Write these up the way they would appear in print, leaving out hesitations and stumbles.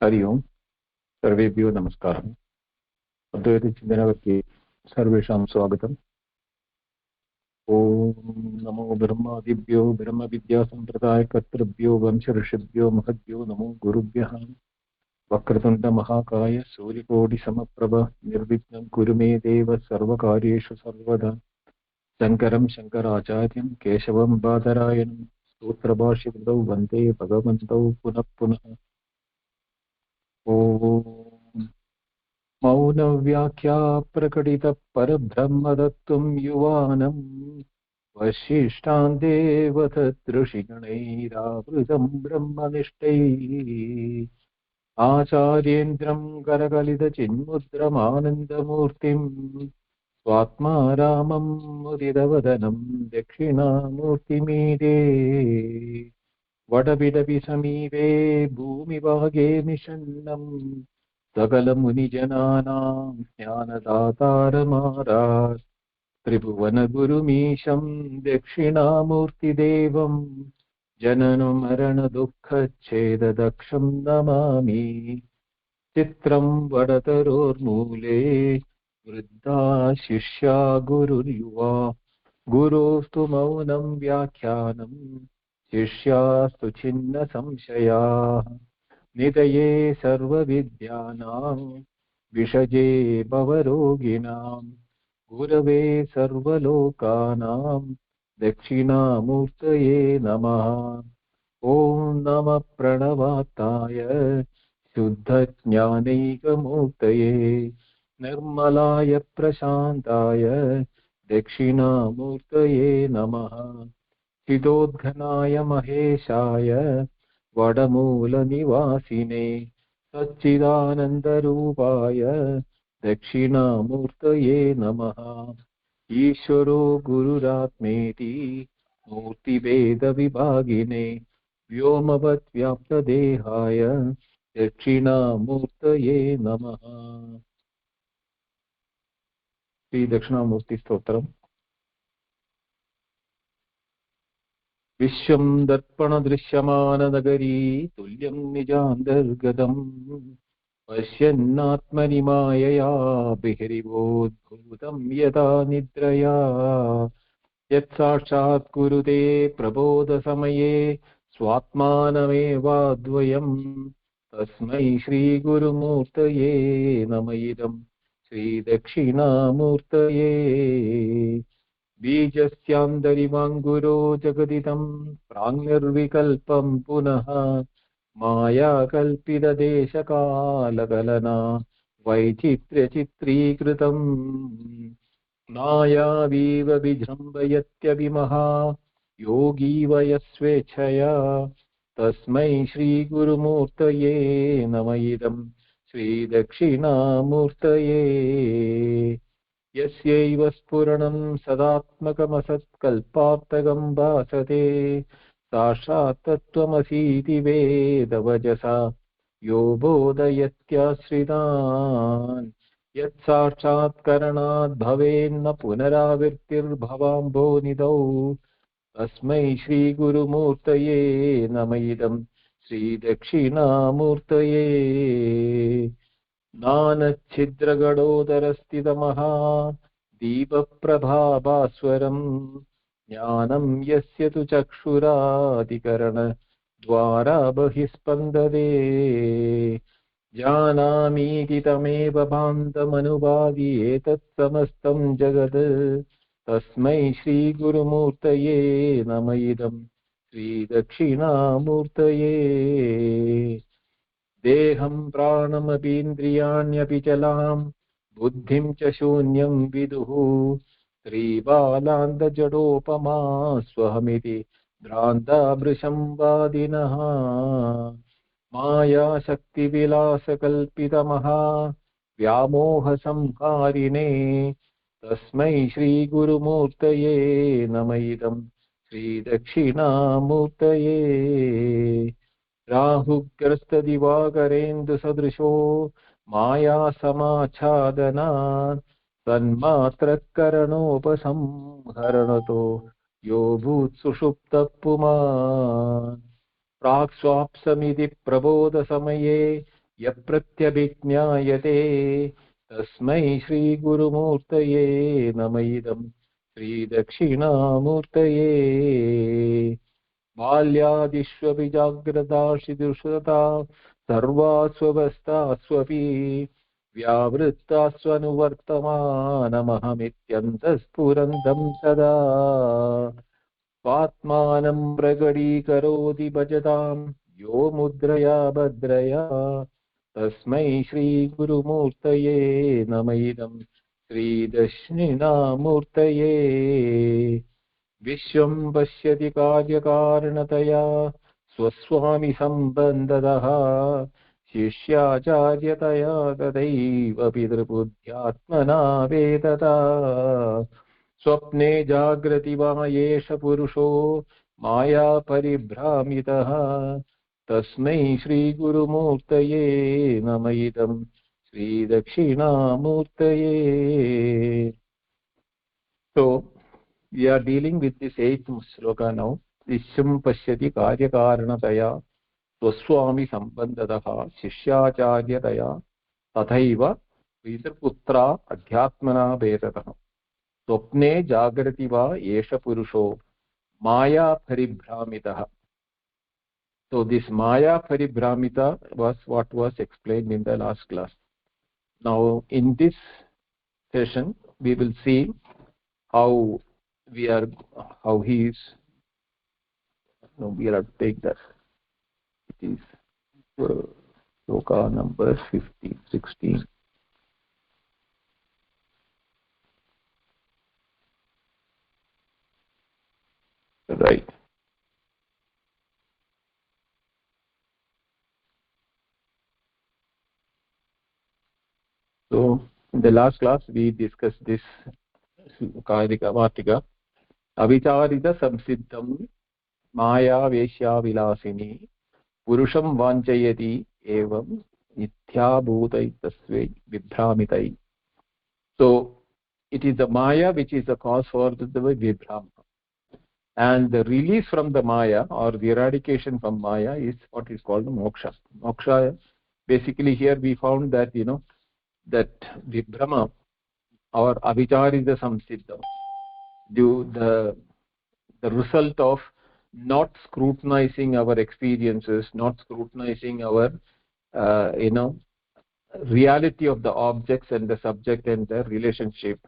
हरि ओम् सर्वेभ्यो नमस्कारः। अद्वैतचिन्तनवर्गे सर्वेषां स्वागतम्। ॐ नमो ब्रह्मादिभ्यो ब्रह्मविद्यासम्प्रदायकर्तृभ्यो वंशऋषिभ्यो महद्भ्यो नमो गुरुभ्यः। वक्रतुण्डमहाकाय सूर्यकोटिसमप्रभ निर्विघ्नं कुरु मे देव सर्वकार्येषु सर्वदा। शङ्करं शङ्कराचार्यं केशवं बादरायणं सूत्रभाष्यकृतौ वन्दे भगवन्तौ पुनः पुनः। ॐ मौनव्याख्या प्रकटितः परब्रह्मतत्त्वं युवानम् वसिष्ठान्तेव तदृषिगणैरावृतं ब्रह्मनिष्ठैः आचार्येन्द्रं करकलितचिन्मुद्रमानन्दमूर्तिं स्वात्मा रामं मुदितवदनं दक्षिणामूर्तिमीडे वडबिडपि समीपे भूमिभागे निषन्नम् सकलमुनिजनानां ज्ञानदातारमारात् त्रिभुवनगुरुमीशं दक्षिणामूर्तिदेवं जननमरणदुःखच्छेददक्षं नमामि। चित्रं वडतरोर्मूले वृद्धा शिष्या गुरुर्युवा गुरोस्तु मौनं व्याख्यानं शिष्यास्तु छिन्नसंशयाः निधये सर्वविद्यानां विषजे भवरोगिणां गुरवे सर्वलोकानां दक्षिणामूर्तये नमः। ॐ नमः प्रणवाताय शुद्धज्ञानैकमूर्तये निर्मलाय प्रशान्ताय दक्षिणामूर्तये नमः। चिदोद्घनाय महेशाय वडमूलनिवासिने सच्चिदानन्दरूपाय दक्षिणामूर्तये नमः। ईश्वरो गुरुरात्मेति मूर्तिभेदविभागिने व्योमवद्व्याप्तदेहाय दक्षिणामूर्तये नमः। श्री दक्षिणामूर्ति स्तोत्रम्। विश्वं दर्पणदृश्यमाननगरी तुल्यं निजान्तर्गतम् पश्यन्नात्मनि मायया बहिरिवोद्भूतं यदा निद्रया यत्साक्षात् कुरुते प्रबोधसमये स्वात्मानमेवाद्वयम् तस्मै श्रीगुरुमूर्तये नम इदं श्रीदक्षिणामूर्तये। बीजस्यान्तरिवाङ्गुरो जगदिदं प्राङ्निर्विकल्पं पुनः मायाकल्पितदेशकालकलना वैचित्र्यचित्रीकृतम् नायावीव विजृम्भयत्यभिमहा योगी वयस्वेच्छया तस्मै श्रीगुरुमूर्तये नम इदं श्रीदक्षिणामूर्तये। यस्यैव स्फुरणं सदात्मकमसत्कल्पार्थकं भासते साक्षात् तत्त्वमसीति वेदवचसा यो बोधयत्याश्रितान् यत्साक्षात्करणात् भवेन्न पुनरावृत्तिर्भवाम्भोनिधौ तस्मै श्रीगुरुमूर्तये नम इदं श्रीदक्षिणामूर्तये। नानच्छिद्रगडोदरस्थितमहा दीपप्रभाभास्वरम् ज्ञानं यस्य तु चक्षुराधिकरणद्वारा बहिस्पन्दते जानामीति तमेव भान्तमनुभावि एतत् समस्तं जगत् तस्मै श्रीगुरुमूर्तये नम इदं श्रीदक्षिणामूर्तये। देहं प्राणमपीन्द्रियाण्यपि चलां बुद्धिं च शून्यं विदुः श्रीबालान्तजडोपमा स्वहमिति भ्रान्ता भृशं वादिनः मायाशक्तिविलासकल्पितमहा व्यामोहसंहारिणे तस्मै श्रीगुरुमूर्तये नम इदं श्रीदक्षिणामूर्तये। राहुग्रस्तदिवाकरेन्दुसदृशो मायासमाच्छादनात् तन्मात्रकरणोपसंहरणतो यो भूत्सुषुप्तः पुमान् प्राक् स्वाप्समिति प्रबोधसमये यप्रत्यभिज्ञायते तस्मै श्रीगुरुमूर्तये नमः इदं श्रीदक्षिणामूर्तये बाल्यादिष्वपि जाग्रदाशिदुषता सर्वास्वस्थास्वपि व्यावृत्तास्वनुवर्तमानमहमित्यन्तःस्फुरन्तं सदा स्वात्मानं प्रकटीकरोति भजतां यो मुद्रया भद्रया तस्मै श्रीगुरुमूर्तये नमः इदं श्रीदक्षिणामूर्तये विश्वं पश्यति कार्यकारणतया स्वस्वामि सम्बन्धतः शिष्याचार्यतया तथैव पितृबुद्ध्यात्मना वेदता स्वप्ने जाग्रति वा एष पुरुषो माया परिभ्रामितः तस्मै श्रीगुरुमूर्तये नमः इदं श्रीदक्षिणामूर्तये. So we are dealing with this 8th shloka now. Vishwam pashyati karyakaranataya swaswami sambandhatah shishyacharya tathaiva pitarputra adhyatmana vedatah swapne jagrati va esha purusho maya paribhramitah. So this maya paribhramita was what was explained in the last class. Now in this session we will see how we are, how he is. No, we have to take that. It is shloka number 15, 16. Right. So in the last class we discussed this Karika Vartika. Avicharita samsiddham maya veshya vilasini purusham vanchayati evam nithya bhutai tasve vibhramitai. So it is the maya which is the cause for the vibhrama. And the release from the maya or the eradication from maya is what is called moksha. Moksha, basically here we found that, that vibhrama or avicharita samsiddha, the result of not scrutinizing our experiences, not scrutinizing our reality of the objects and the subject and the relationship,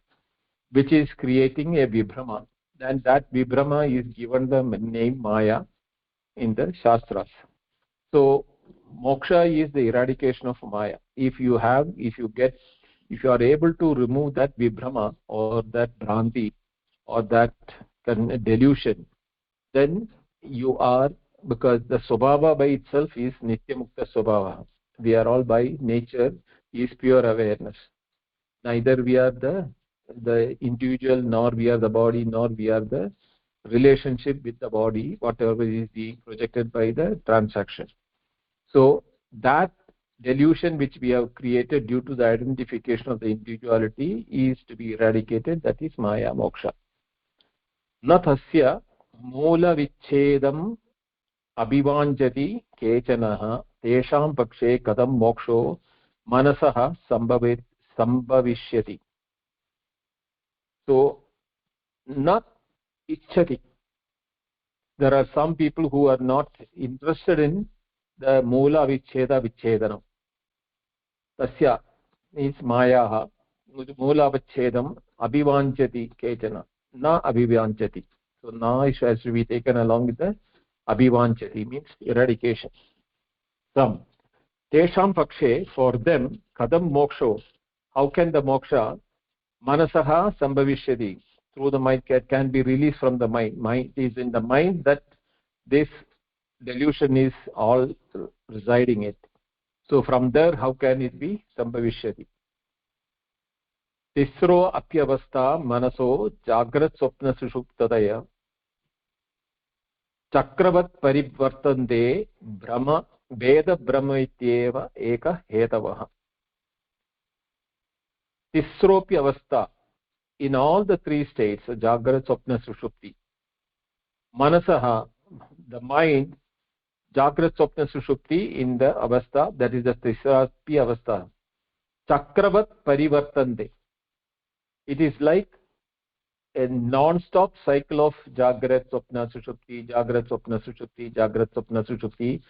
which is creating a vibhrama. And that vibhrama is given the name maya in the shastras. So moksha is the eradication of maya. If you are able to remove that vibhrama or that bhranti or that delusion, then you are, because the swabhava by itself is nitya mukta swabhava. We are all by nature is pure awareness. Neither we are the individual, nor we are the body, nor we are the relationship with the body, whatever is being projected by the transaction. So that delusion which we have created due to the identification of the individuality is to be eradicated. That is maya moksha. Na tasya moola vichedam abhivanjati kechanah tesham pakshe kadam moksho manasah sambhavishyati. So not ichchati. There are some people who are not interested in the moola vichedanam. Tasya means mayaha moola vichedam abhivanchati kechana na abhivanchati. So na has to be taken along with the abhivanchati, means eradication. Some tesham pakshe, for them, kadam moksho, how can the moksha manasaha sambhavishyati, through the mind, can be released from the mind. Mind is in the mind that this delusion is all residing it. So from there, how can it be sambhavishyati? Tisro apyavastha manaso jagrat swapna sushuptadaya chakravat parivartante brahma veda brahma ityeva eka hetavah. Tisropi avastha, in all the three states, jagrat swapna sushupti, manasaha, the mind, Jagrat Swapna Sushupti in the Avastha, that is the Tisrapi Avastha. Chakravat Parivartante. It is like a non-stop cycle of Jagrat Swapna Sushupti, Jagrat Swapna Sushupti, Jagrat Swapna Sushupti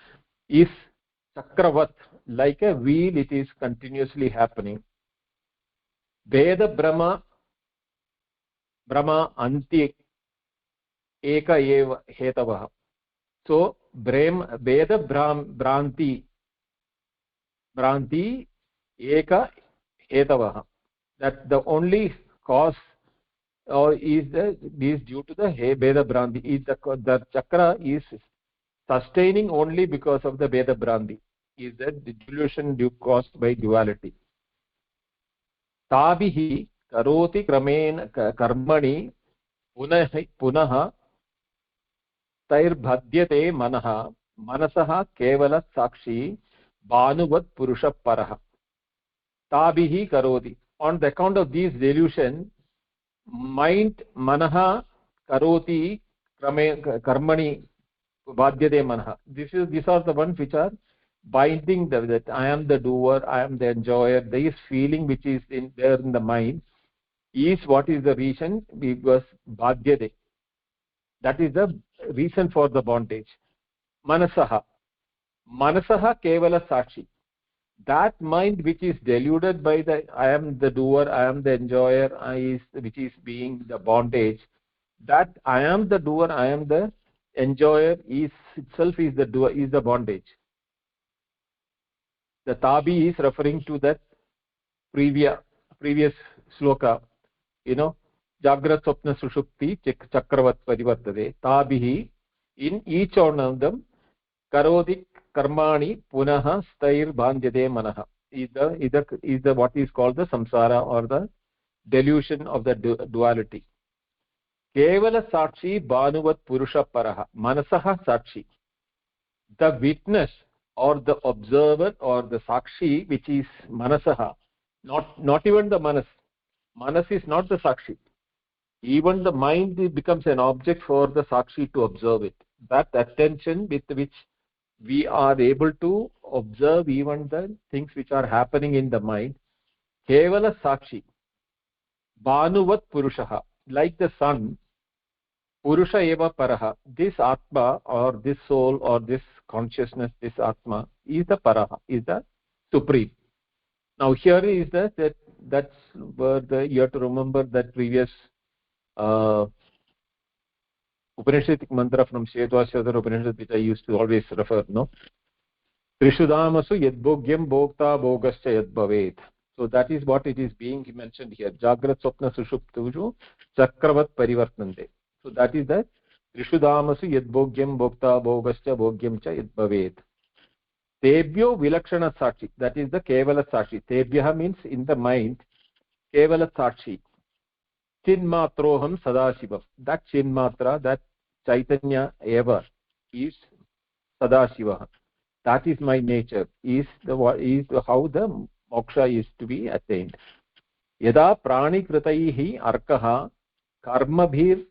is Chakravat, like a wheel, it is continuously happening. Veda Brahma Anti Eka Eva Hetavaha. So Veda Bhranti Eka Hetavaha. That the only cause or is due to the Veda Bhranti. Is the chakra is sustaining only because of the Veda Bhranti. Is the delusion caused by duality. Tabihi karoti kramen karmani पुनः तैर्बध्यते मनः मनसः केवल साक्षी भानुवत् पुरुषः परः ताभिः करोति. On the account of these delusion, mind manah karoti karmani badhyate manah. These are the ones which are binding that I am the doer, I am the enjoyer. This feeling which is there in the mind is what is the reason, because badhyate. That is the reason for the bondage. Manasaha kevala sakshi. That mind which is deluded by the I am the doer, I am the enjoyer, which is being the bondage, that I am the doer, I am the enjoyer is itself is the doer, is the bondage. The tabi is referring to that previous sloka, Jagrat Swapna Sushupti Chakravat Parivartate Tabihi. In each one of them, Karodi Karmani Punaha Stair Bandhyate Manaha is the what is called the samsara or the delusion of the duality. Kevala Sakshi Bhanuvat Purusha Paraha Manasaha Sakshi. The witness or the observer or the Sakshi, which is Manasaha, not even the Manas. Manas is not the Sakshi. Even the mind becomes an object for the Sakshi to observe it. That attention with which we are able to observe even the things which are happening in the mind. Kevala Sakshi. Bhanuvat Purushaha. Like the sun, Purusha eva Paraha. This Atma or this soul or this consciousness, this Atma is the Paraha, is the supreme. Now here is that's where you have to remember that previous Upanishadic mantra from Shetwashadhara Upanishad, which I used to always refer, no? Trishudamasu yadbhogyam bhokta bhogascha yadbhavet. So that is what it is being mentioned here. Jagrat Swapna Sushuptuju Chakravat Parivartante. So that is the Trishudamasu yadbhogyam bhokta bhogascha bhogyam cha yadbhavet. Tebhyo vilakshana sakshi. That is the Kevala sakshi. Tebhyaha means in the mind. Kevala sakshi. Chinmatroham Sadashiva. That Chinmatra, that Chaitanya ever is Sadashiva. That is my nature. Is how the moksha is to be attained. Yada prani kritaihi arkaha karmabhir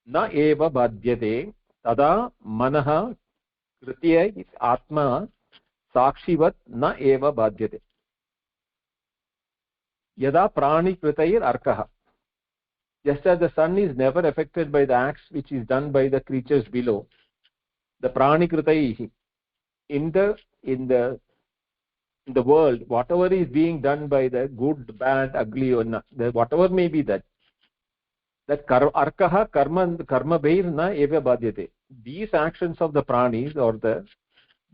na eva badhyate tada manaha kritya atma sakshivat na eva badhyate. Yada prani kritayir arkaha. Just as the sun is never affected by the acts which is done by the creatures below, the pranikritayi in the world, whatever is being done by the good, bad, ugly, or not, whatever may be that arkaha karma bhair na eva badhyate. These actions of the pranis or the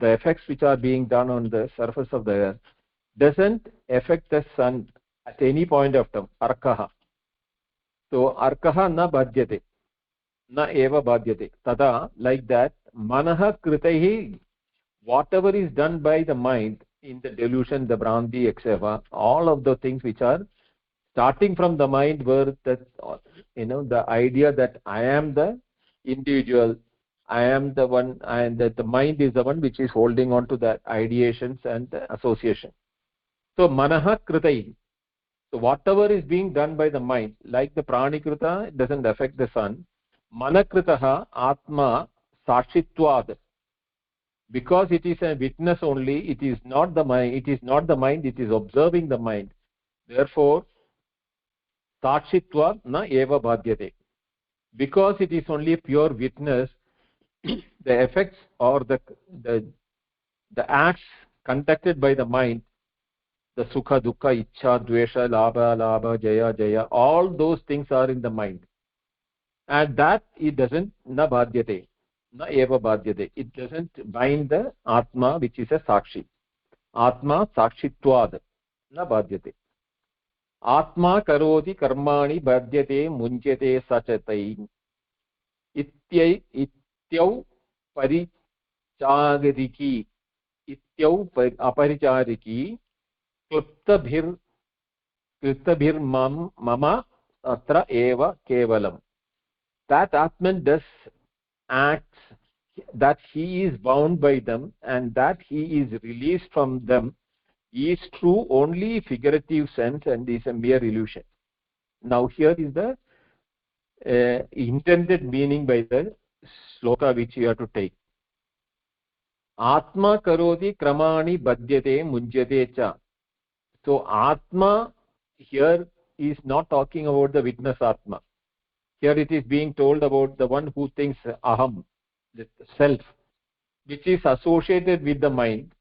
effects which are being done on the surface of the earth doesn't affect the sun at any point of time. Arkaha. So arkaha na badhyate, na eva badhyate. Tada, like that, manaha kritaihi, whatever is done by the mind in the delusion, the bhranti, etc., all of the things which are starting from the mind, where that the idea that I am the individual, I am the one, and that the mind is the one which is holding on to the ideations and the association. So manaha kritaihi. So whatever is being done by the mind, like the pranikrita, it doesn't affect the sun. Manakritaha atma sakshitvad. Because it is a witness only, it is not the mind, it is not the mind, it is observing the mind. Therefore, sakshitva na eva badhyate. Because it is only a pure witness, the effects or the acts conducted by the mind, the sukha, dukkha, ichha, dvesha, labha, labha, jaya, jaya, all those things are in the mind. And that it doesn't na badhyate, na eva badhyate. It doesn't bind the atma, which is a sakshi. Atma sakshitvad na badhyate. Atma karoti karmani badhyate munjyate sachatai ityau परिचारिकी इत्यौ अपरिचारिकी क्लृप्तभिर्मम अत्र एव केवलम्. That Atman does acts that he is bound by them and that he is released from them is true only figurative sense and is a mere illusion. Now here is the intended meaning by the sloka which you have to take. Atma karoti kramani badhyate munjyate cha. So Atma here is not talking about the witness Atma. Here it is being told about the one who thinks aham, the self, which is associated with the mind.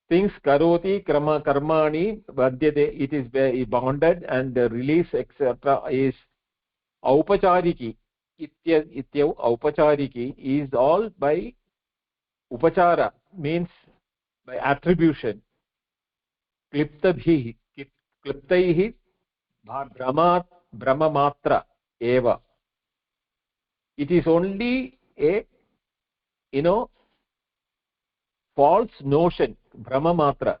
Thinks karoti karmani badhyate, it is bounded, and the release etc. is aupachariki. Ityav aupachariki is all by upachara, means by attribution. Kliptabhi, kliptaihi brahmamatra eva. It is only a false notion, brahmamatra.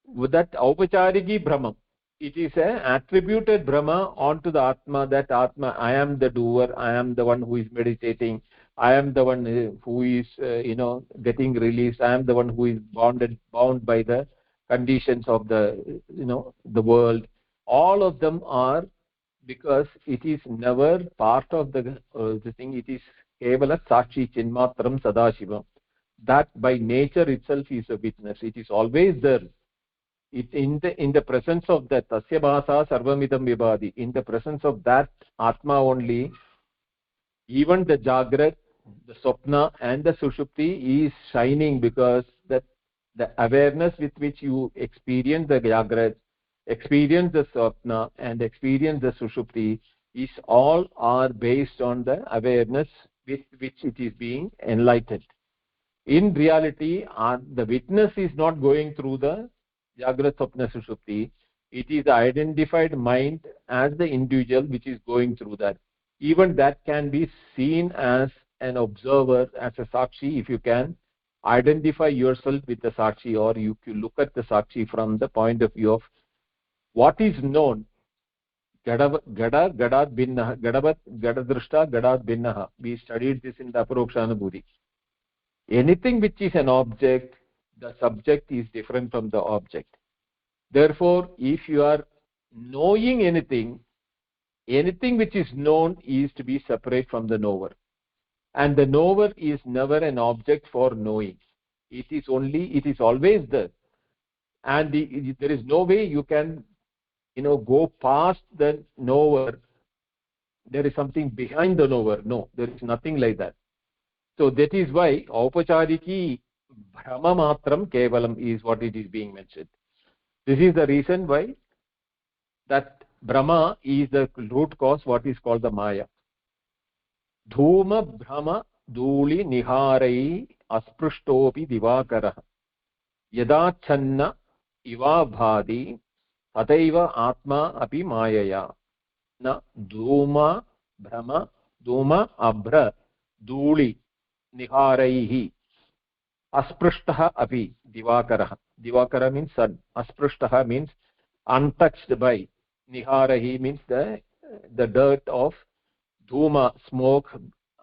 With that aupachariki brahmam, it is an attributed brahma onto the atma, that atma, I am the doer, I am the one who is meditating, I am the one who is getting released, I am the one who is bound by the conditions of the the world. All of them are, because it is never part of the thing. It is kevala sakshi chinmatram sadashivam, that by nature itself is a witness. It is always there. It in the presence of that tasya bhasa sarvamidam vibhadi, in the presence of that atma only, even the jagrat, the swapna and the sushupti is shining, because that the awareness with which you experience the jagrat, experience the swapna and experience the sushupti is all are based on the awareness with which it is being enlightened. In reality, the witness is not going through the jagrat, swapna, sushupti. It is the identified mind as the individual which is going through that. Even that can be seen as an observer, as a sakshi, if you can identify yourself with the sakshi, or you look at the sakshi from the point of view of what is known. Gada gadat binnaha, gadavat gadadrishta gadat binnaha. We studied this in the aparokshanubhuti. Anything which is an object, the subject is different from the object. Therefore, if you are knowing anything which is known is to be separate from the knower, and the knower is never an object for knowing. It is always there, and there is no way you can go past the knower. There is something behind the knower. No, there is nothing like that. So that is why aupachariki brahmamatram kevalam is what it is being mentioned. This is the reason why that Brahma is the root cause, what is called the Maya. Dhuma Brahma Dhuli Niharai Asprishtopi Divakarah Yada Channa Iva Bhadi Tataiva Atma Api Mayaya. Na Dhuma Brahma Dhuma Abra Dhuli Niharaihi Asprishtaha Api Divakarah. Divakara means sun. Asprishtaha means untouched by. Niharahi means the dirt of dhuma, smoke.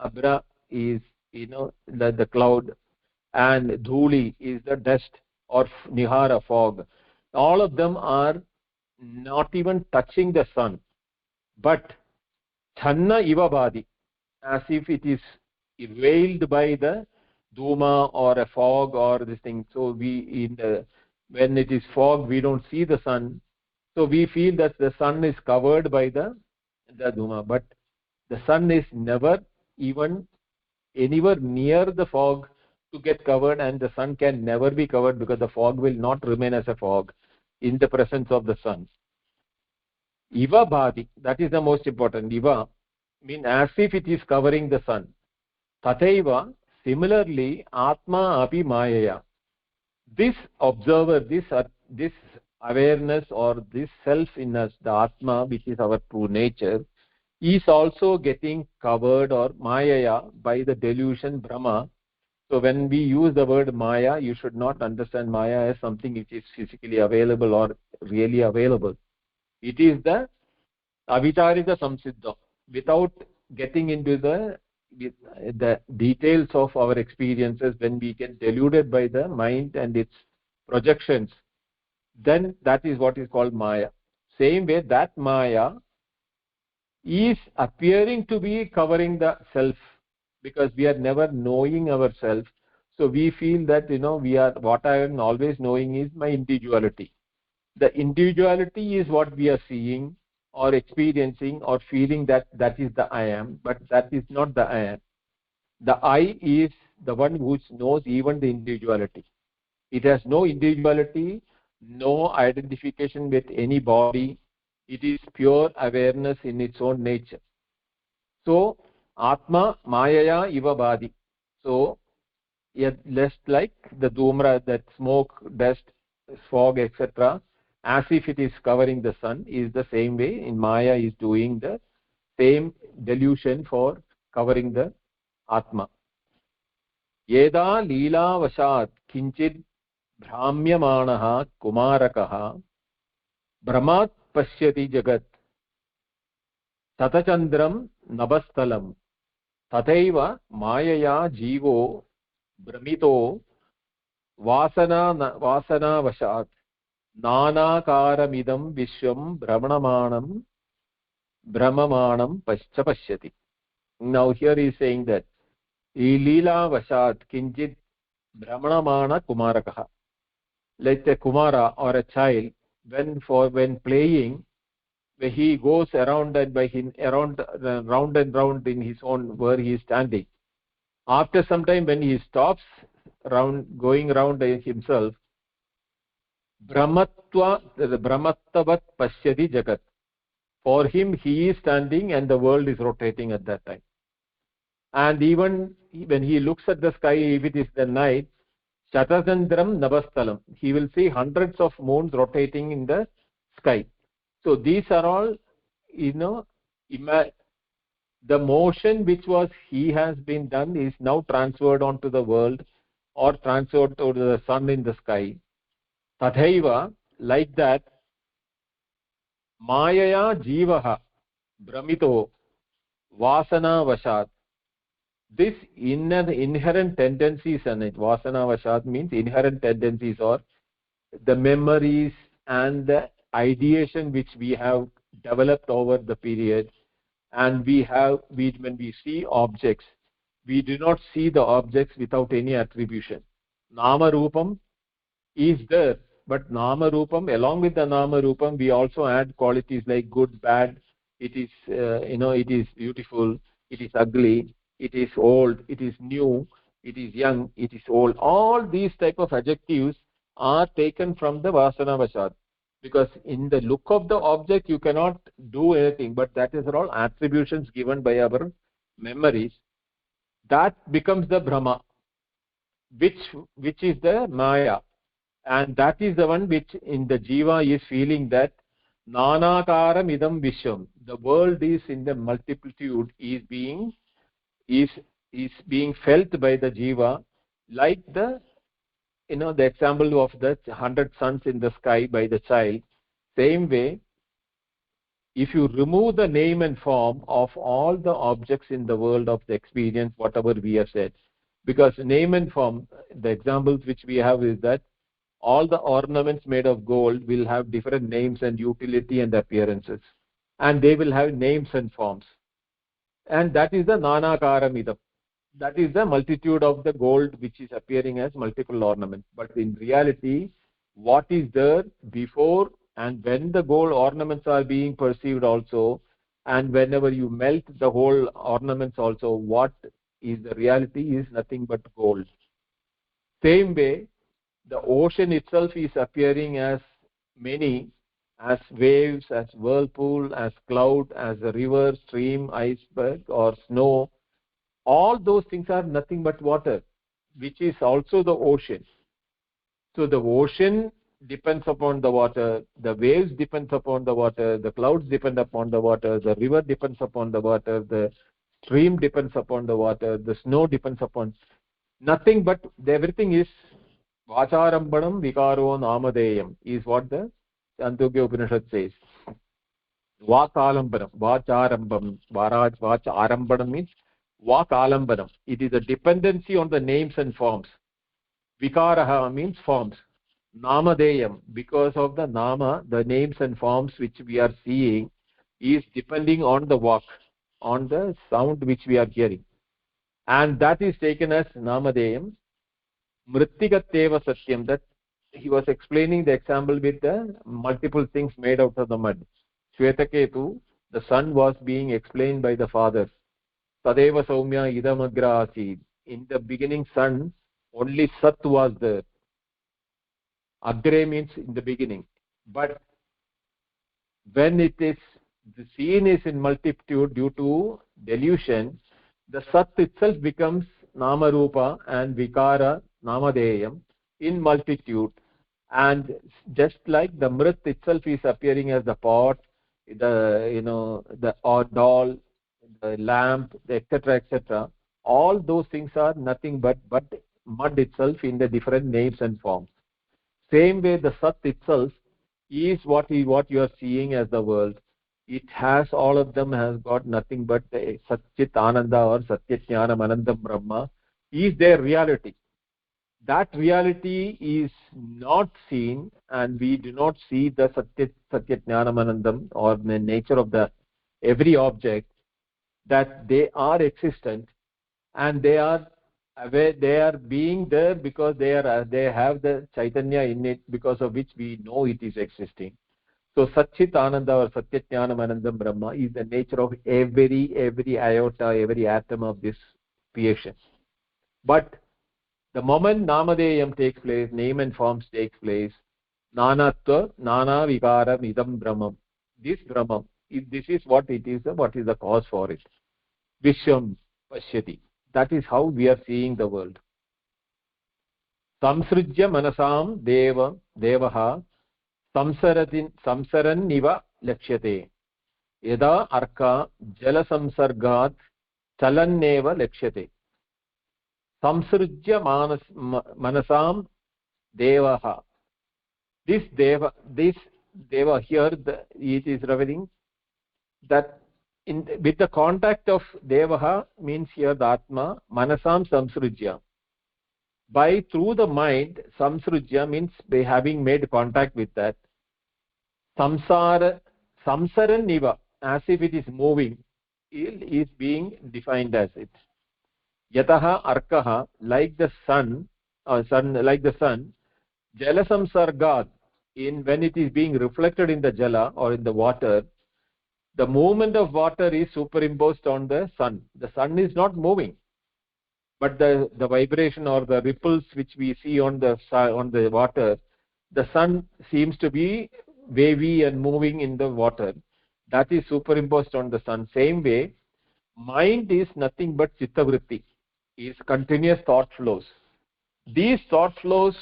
Abra is the cloud, and dhuli is the dust, or nihara, fog. All of them are not even touching the sun, but channa iva bhadi, as if it is veiled by the dhuma or a fog or this thing. So when it is fog, we don't see the sun. So we feel that the sun is covered by the dhuma, but the sun is never even anywhere near the fog to get covered, and the sun can never be covered because the fog will not remain as a fog in the presence of the sun. Iva bhati, that is the most important. Iva mean as if it is covering the sun. Tathaiva, similarly, atma api mayaya. This observer, this awareness or this self in us, the atma, which is our true nature, is also getting covered or mayaya by the delusion Brahma. So when we use the word maya, you should not understand maya as something which is physically available or really available. It is the avicharika samsiddha. Without getting into the details of our experiences, when we get deluded by the mind and its projections, then that is what is called maya. Same way, that maya is appearing to be covering the self, because we are never knowing ourselves. So we feel that we are, what I am always knowing is my individuality. The individuality is what we are seeing or experiencing or feeling, that is the I am, but that is not the I am. The I is the one who knows even the individuality. It has no individuality, no identification with any body. It is pure awareness in its own nature. So atma mayaya iva bhati. So less like the dhumra, that smoke, dust, fog, etc., as if it is covering the sun, is the same way in maya is doing the same delusion for covering the atma. Yeda leela vashat kinchid भ्राम्यमाणः कुमारकः भ्रमात् पश्यति जगत् ततचन्द्रं नभस्थलं तथैव मायया जीवो भ्रमितो वासनावशात् नानाकारमिदं विश्वं भ्रममाणं पश्यति. Now here he is saying that leela vashat kinchit भ्रममाण कुमारकः, like a kumara or a child, when playing, when he goes around and round and round in his own where he is standing. After some time, when he stops going round himself, brahmattavat pashyati jagat. For him, he is standing and the world is rotating at that time. And even when he looks at the sky, if it is the night, Shatasandram Navastalam, he will see hundreds of moons rotating in the sky. So these are all, the motion which he has been done is now transferred onto the world or transferred to the sun in the sky. Tathaiva, like that, Mayaya Jivaha Brahmito Vasana Vashat. This inherent tendencies, and Vasana Vashat means inherent tendencies, or the memories and the ideation which we have developed over the period. And when we see objects, we do not see the objects without any attribution. Nama Rupam is there, but Nama Rupam, along with the Nama Rupam, we also add qualities like good, bad. It is it is beautiful, it is ugly, it is old, it is new, it is young, it is old. All these type of adjectives are taken from the Vasana Vashat, because in the look of the object you cannot do anything, but that is all attributions given by our memories. That becomes the Brahma, which is the Maya, and that is the one which in the Jiva is feeling that Nanakaram idam Vishwam. The world is in the multitude, is being felt by the Jiva, like the the example of the 100 suns in the sky by the child. Same way, if you remove the name and form of all the objects in the world of the experience, whatever we have said, because name and form, the examples which we have is that all the ornaments made of gold will have different names and utility and appearances, and they will have names and forms, and that is the nanakaramidam. that is the multitude of the gold which is appearing as multiple ornaments. But in reality, what is there before and when the gold ornaments are being perceived also, and whenever you melt the whole ornaments also, what is the reality is nothing but gold. Same way, the ocean itself is appearing as many, as waves, as whirlpool, as cloud, as a river, stream, iceberg, or snow. All those things are nothing but water, which is also the ocean. So the ocean depends upon the water, the waves depends upon the water, the clouds depend upon the water, the river depends upon the water, the stream depends upon the water, the snow depends upon nothing but everything is vacharambanam vikaro namadeyam is what the Chandogya Upanishad says. Vakalambanam, vacharambam, vacharambanam means vakalambanam. It is a dependency on the names and forms. Vikaraha means forms. Namadeyam, because of the nama, the names and forms which we are seeing is depending on the vak, on the sound which we are hearing. And that is taken as Namadeyam. Mrittigateva Satyam, that he was explaining the example with the multiple things made out of the mud. Shvetaketu, the son was being explained by the father. Tadeva Saumya Idamagra Asid. In the beginning, son, only Sat was there. Agre means in the beginning. But when it is, the scene is in multitude due to delusion, the Sat itself becomes Namarupa and Vikara, Namadeyam, in multitude. And just like the Mrit itself is appearing as the pot, the or doll, the lamp, etc., etc., all those things are nothing but mud itself in the different names and forms. Same way, the Sat itself is what you are seeing as the world. It has, all of them has got nothing but Satchit Ananda or Satyajnanam Anandam Brahma is their reality. That reality is not seen, and we do not see the Satyajnanam Anandam or the nature of the every object, that they are existent and they are aware, they are being there because they have the Chaitanya in it, because of which we know it is existing. So Satchit Ananda or Satyajnanam Anandam Brahma is the nature of every iota, every atom of this creation. But the moment Namadeyam takes place, name and forms takes place, Nanatva, Nana Vikaram Idam Brahmam. This Brahmam, this is what it is, what is the cause for it. Vishwam Pashyati. That is how we are seeing the world. Samsrujya Manasam Devaha Samsaranniva Lakshyate. Yada Arka Jala Samsargat Chalanneva Lakshyate. Samsrujya Manasam Devaha. This Deva here, it is revealing that with the contact of Devaha means here the Atma, Manasam Samsrujya. By through the mind, Samsrujya means by having made contact with that. Samsaran Niva, as if it is moving, is being defined as it. Yataha Arkaha, like the sun, Jala Samsargad, when it is being reflected in the Jala or in the water, the movement of water is superimposed on the sun. The sun is not moving, but the vibration or the ripples which we see on the water, the sun seems to be wavy and moving in the water. That is superimposed on the sun. Same way, mind is nothing but chittavritti, is continuous thought flows. These thought flows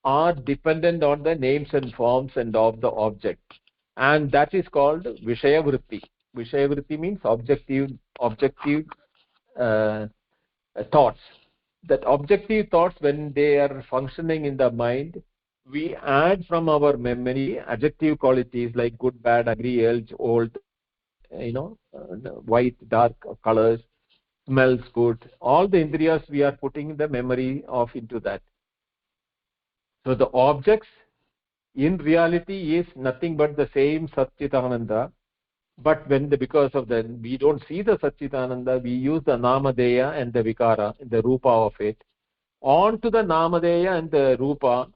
are dependent on the names and forms and of the object, and that is called Vishaya Vritti. Vishaya Vritti means objective thoughts. That objective thoughts, when they are functioning in the mind, we add from our memory adjective qualities like good, bad, ugly, age, old, white, dark colors, smells good. All the indriyas we are putting the memory of into that. So the objects in reality is nothing but the same Satchitananda, But because of the, we don't see the Satchitananda, we use the Namadeya and the Vikara, the Rupa of it. On to the Namadeya and the Rupa,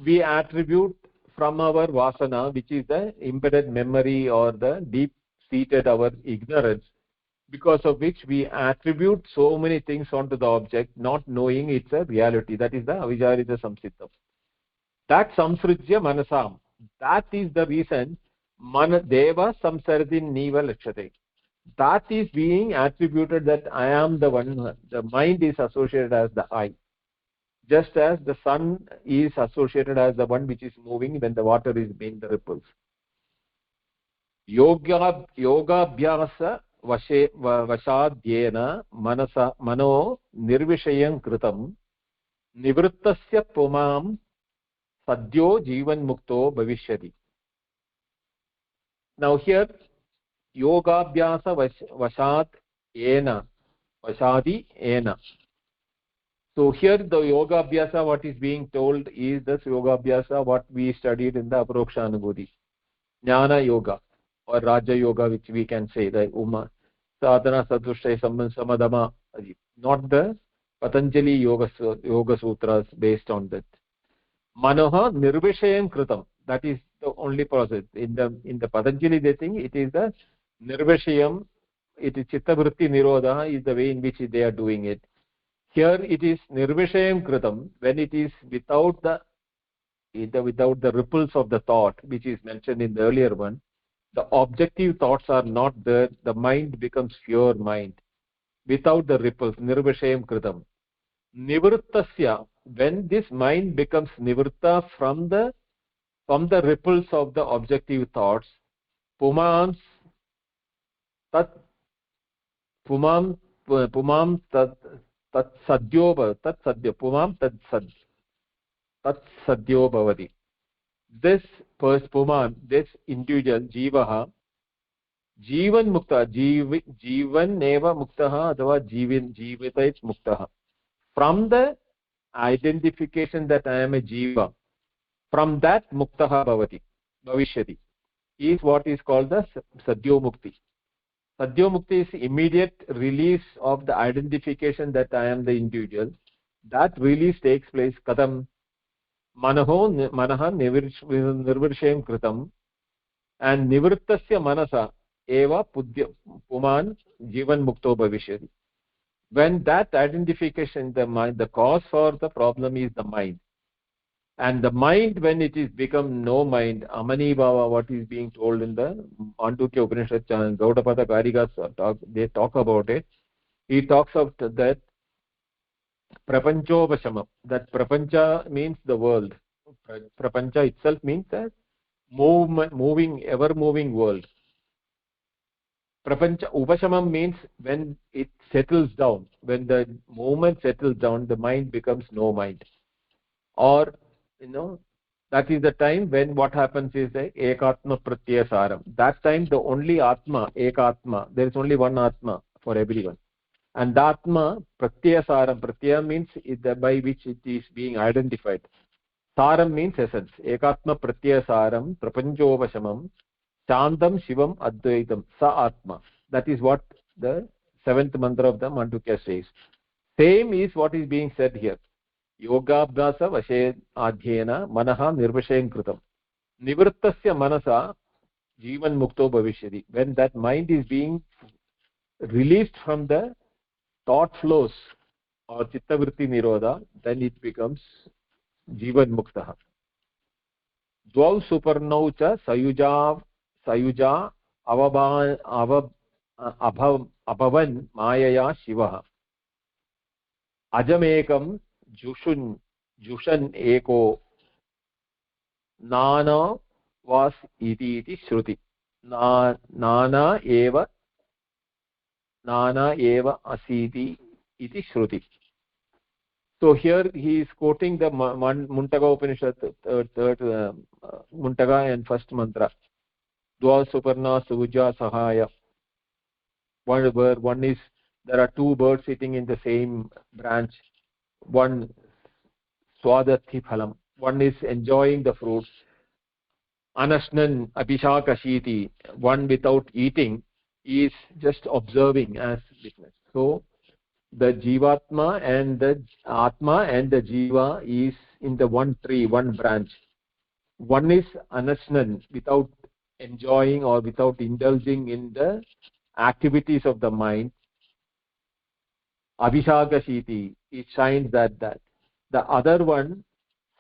we attribute from our Vasana, which is the embedded memory or the deep-seated our ignorance, because of which we attribute so many things onto the object, not knowing it's a reality. That is the Avijarita Samsiddham. That Samsrujya Manasam. That is the reason Deva Samsardin Niva Lakshate. That is being attributed that I am the one. The mind is associated as the I. Just as the sun is associated as the one which is moving when the water is being the ripples. Yoga Abhyasa Vashadhyena Mano Nirvishayam Kritam Nivrittasya Pumam Sadyo Jivan Mukto Bhavishyati. Now here, Yoga Abhyasa Vashad Ena, Vashadi Ena. So here the Yoga Abhyasa, what is being told is this Yoga Abhyasa, what we studied in the Aproksha Anubhuti. Jnana Yoga or Raja Yoga, which we can say, the Uma, Sadhana Sadhushay Samadama, not the Patanjali Yoga Sutras based on that. Manoha Nirvishayam Kritam. That is the only process. In the Patanjali, they think it is the Nirvishayam, it is Chitta Vritti Nirodha is the way in which they are doing it. Here it is Nirvishayam Kritam, when it is without the ripples of the thought, which is mentioned in the earlier one. The objective thoughts are not there. The mind becomes pure mind. Without the ripples, Nirvishayam Kritam. Nivrittasya, when this mind becomes nivritta from the ripples of the objective thoughts, pumam tat pumam tat sadyo pumam tat sadyo bhavati. This puman, this individual jivaha, jivan mukta, jivan neva muktaha athava jivitait muktaha. From the identification that I am a jiva, from that muktaha bhavati, bhavishyati, is what is called the sadyo mukti. Sadyo mukti is immediate release of the identification that I am the individual. That release takes place kadam manaha nirvirshayam kritam, and nivrittasya manasa eva puman jivan mukto bhavishyati. When that identification, the cause for the problem is the mind, and the mind, when it is become no mind, amani bhava, what is being told in the Mandukya Upanishad and Gaudapada Karikas they talk about it. He talks of that prapanchovashamam, that prapancha means the world. Prapancha itself means that moving, ever moving world. Prapancha upashamam means when it settles down, when the movement settles down, the mind becomes no mind. Or, that is the time when what happens is the ekatma pratyasaram. That time the only atma, ekatma, there is only one atma for everyone. And the atma pratyasaram, pratyaya means by which it is being identified. Saram means essence. Ekatma pratyasaram, prapanchovashamam, Shantam Shivam Advaitam Sa Atma. That is what the 7th mantra of the Mandukya says. Same is what is being said here. Yogabhyasa Vashe Adhyena Manaha Nirvashayam Kritam. Nivrittasya Manasa Jivan Mukto Bhavishyati. When that mind is being released from the thought flows or Chitta Vritti Nirodha, then it becomes Jivan Muktaha. Dvau Suparnau Cha Sayuja abhavan mayaya shivah ajamekam jushan eko nana was iti shruti nana eva asiti iti shruti. So here he is quoting the Muntaga Upanishad, third Muntaga and first mantra. Dva Suparna Suja Sahaya. One is, there are two birds sitting in the same branch. One Swadati Phalam. One is enjoying the fruits. Anashnan abhishakashiti, one without eating, is just observing as witness. So the jivatma and the atma and the jiva is in the one tree, one branch. One is anashnan, without enjoying or without indulging in the activities of the mind. Abhishakashiti, it shines that. The other one,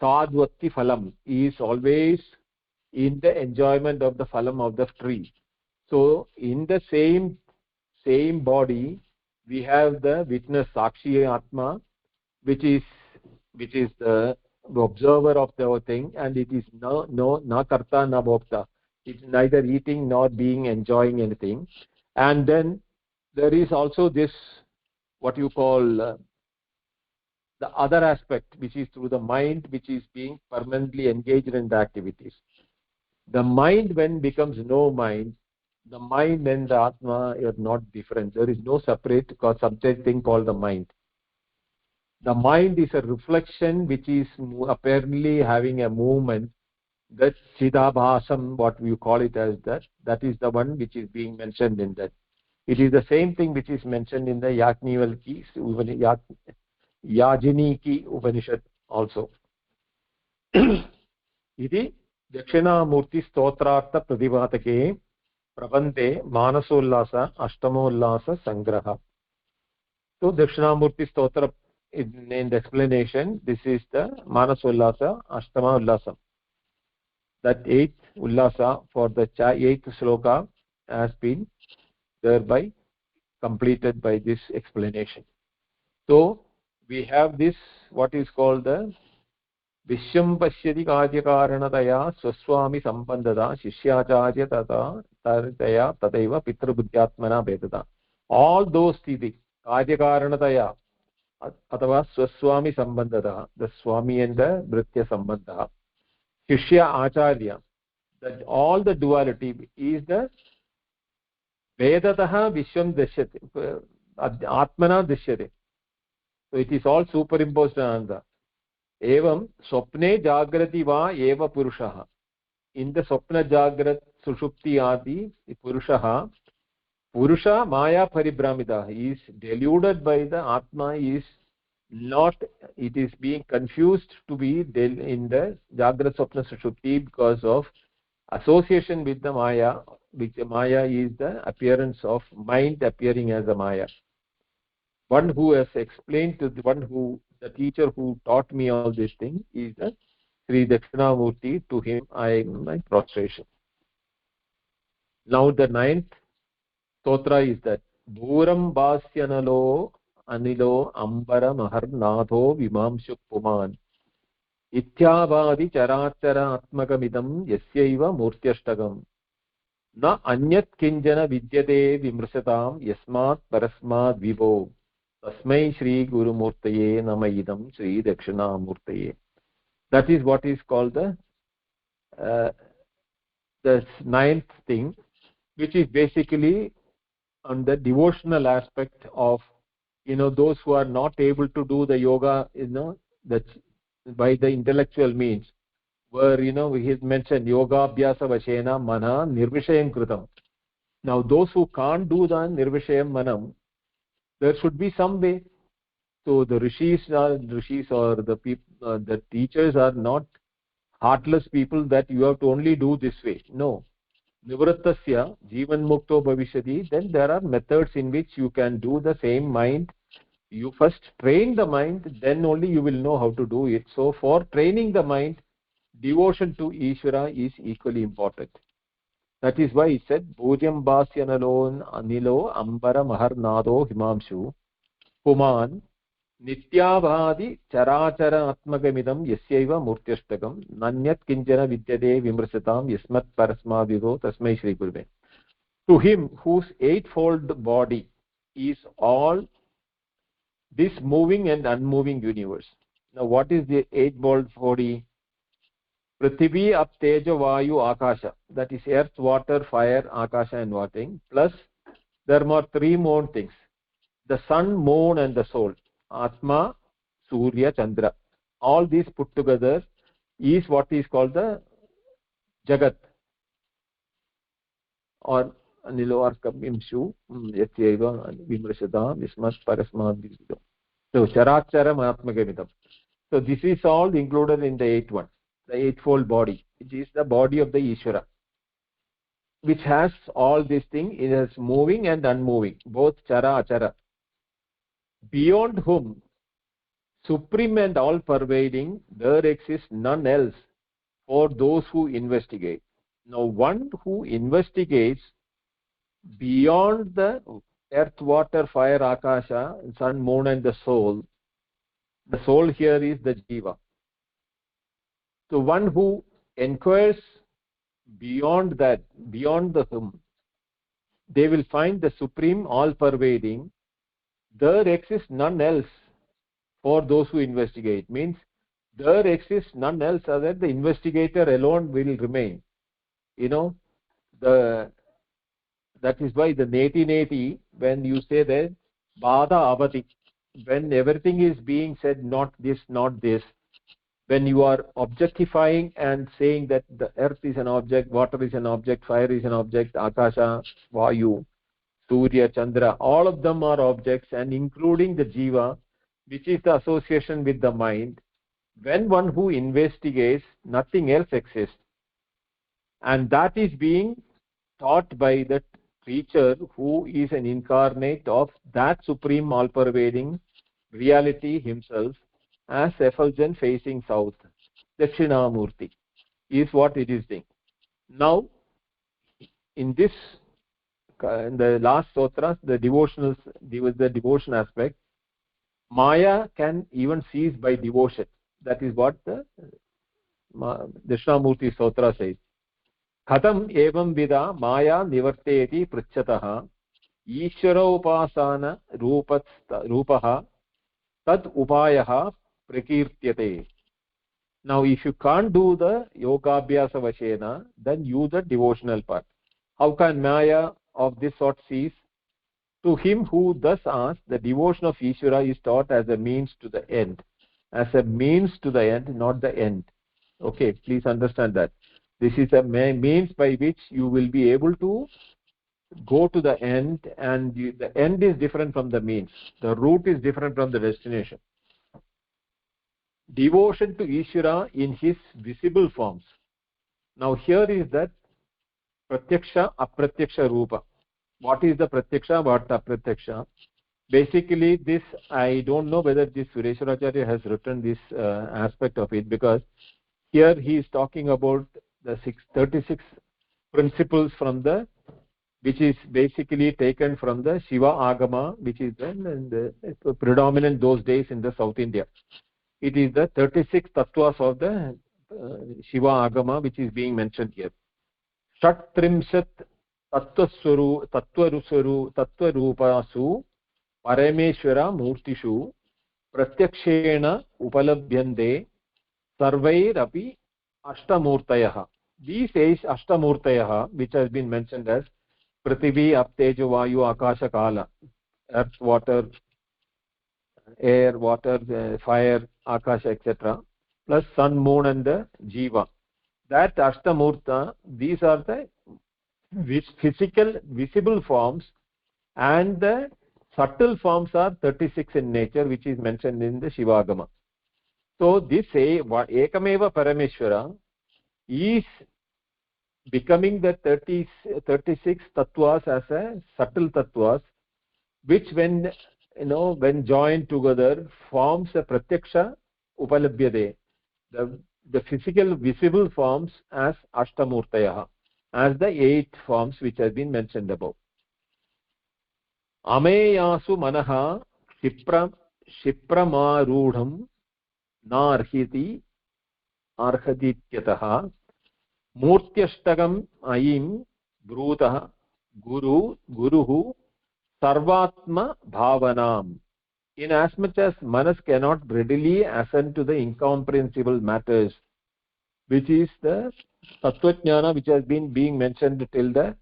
sadvatti phalam, is always in the enjoyment of the phalam of the tree. So in the same body, we have the witness sakshi atma, which is the observer of the thing, and it is na karta na bhokta. It's neither eating nor being enjoying anything. And then there is also this, what you call the other aspect, which is through the mind, which is being permanently engaged in the activities. The mind, when becomes no mind, the mind and the atma are not different. There is no separate subject thing called the mind. The mind is a reflection which is apparently having a movement. That chidabhasam, what we call it as that is the one which is being mentioned in that. It is the same thing which is mentioned in the Yajniki Upanishad also. Iti Dakshinamurthy Stotrartha Pradivatake Prabande Manasollasa Ashtamollasa Sangraha. So Dakshinamurthy Stotra, in the explanation, this is the Manasollasa Ashtama Ullasa. That 8th Ullasa for the 8th sloka has been thereby completed by this explanation. So we have this, what is called the Vishwam Pashyati Karyakaranataya Swaswami Sambandada Shishyacharya Tata Taritaya Tadaiva Pitra Buddhyatmana Vedada. All those three, Karyakaranataya Atava Swaswami Sambandada, the Swami and the Bhritya Sambandha, Shishya Acharya, that all the duality is the Vedataha Vishwam Dashyate, Atmana Dashyate. So it is all superimposed on the evam swapne jagrati va eva purushaha. In the swapna jagrat sushupti adi purushaha, purusha maya paribramita, he is deluded by the atma, is not, it is being confused to be in the jagrat swapna sushupti because of association with the maya, which maya is the appearance of mind appearing as a maya. One who has explained to the one who, the teacher who taught me all these things is the Sri Dakshinamurti. To him I my prostration. Now the 9th stotra is that Bhuram Basyanalo Anilo Ambara Maharnatho Vimamshu Puman Ityavadi Charachara Atmakamidam Yasyaiva Murtyashtagam Na Anyat Kinjana Vidyate Vimrusatam Yasmat Parasmat Vivo Tasmai Shri Guru Murtaye Namayidam Shri Dakshinamurtaye. That is what is called the 9th thing, which is basically on the devotional aspect of, those who are not able to do the yoga, that by the intellectual means, where, he has mentioned yoga abhyasa vashena mana nirvishayam kritam. Now those who can't do the nirvishayam manam, there should be some way. So the rishis or the people, the teachers are not heartless people that you have to only do this way. No. Nivrattasya jivan mukto bhavishyati, then there are methods in which you can do the same mind. You first train the mind, then only you will know how to do it. So for training the mind, devotion to Ishvara is equally important. That is why he said Bhujam Basyanalon Anilo Ambara Maharnado Himamshu Puman Nityavadi Charachara Atmagamidam Yasyaiva Murtyashtagam Nanyat Kinjana Vidyade Vimrasatam Yasmat Parasmadhigo Tasmai Shri Guruve. To him whose eightfold body is all this moving and unmoving universe. Now what is the eightfold body? Prithvi, Ap, Teja, Vayu, Akasha. That is earth, water, fire, Akasha and watering. Plus there are 3 more things. The sun, moon and the soul. Atma, Surya, Chandra. All these put together is what is called the Jagat. or Aniloarkam Imshu Yatyeva Vimrashada Vismat Parasmad Vizido. So Characharam Atmagamidam. So this is all included in the eighth one, the eightfold body, which is the body of the Ishvara, which has all these things. It is moving and unmoving, both Chara Achara, beyond whom, supreme and all pervading, there exists none else for those who investigate. Now one who investigates beyond the earth, water, fire, akasha, sun, moon and the soul here is the jiva. So one who inquires beyond that, beyond the hum, they will find the supreme, all pervading. There exists none else for those who investigate. Means there exists none else other than the investigator alone will remain. That is why the 1880, when you say that Bada Avati, when everything is being said, not this, when you are objectifying and saying that the earth is an object, water is an object, fire is an object, Akasha, Vayu, Surya, Chandra, all of them are objects, and including the Jiva, which is the association with the mind. When one who investigates, nothing else exists. And that is being taught by that creature who is an incarnate of that supreme all-pervading reality himself, as effulgent facing south. Dakshinamurthy is what it is doing. Now, in the last sutras, the devotion aspect, Maya can even cease by devotion. That is what the Dakshinamurthy Stotra says. Khatam evam vida Maya nivarteti prichyatah Ishvara upasana rupaha tad upayah prakirtyate. Now, if you can't do the yogabhyasa vashena, then use the devotional part. How can Maya of this sort cease? To him who thus asks, the devotion of Ishvara is taught as a means to the end. As a means to the end, not the end. Okay, please understand that. This is a means by which you will be able to go to the end, and the end is different from the means. The route is different from the destination. Devotion to Ishvara in his visible forms. Now here is that Pratyaksha, Apratyaksha Rupa. What is the Pratyaksha, what Apratyaksha? Basically this, I don't know whether this Suresuracharya has written this aspect of it, because here he is talking about the 36 principles from which is basically taken from the Shiva Agama, which is then predominant those days in the South India. It is the 36 tattvas of the Shiva Agama which is being mentioned here. Shatrimshat tattvarupasu parameshwara murtishu pratyakshena upalabhyante sarvairapi ashtamurtayah. These is ashtamurtayah, which has been mentioned as Prithivi, Aptejo, Vayu, Akasha, Kala, earth, water, air, water, fire, Akasha, etc., plus sun, moon and the Jiva. That Ashtamurta, these are the physical, visible forms, and the subtle forms are 36 in nature, which is mentioned in the Shivagama. So this Ekameva Parameshwara is becoming the 36 tattvas as a subtle tattvas, which when joined together forms a pratyaksha upalabhyate, the physical visible forms as ashtamurtayah, as the 8 forms which have been mentioned above. Ameyasu manaha shipramarudham narhiti arhadityatah Murtyashtagam ayim brutah guruhu sarvatma bhavanam. In as much as manas cannot readily assent to the incomprehensible matters, which is the tattvajnana which has been being mentioned till the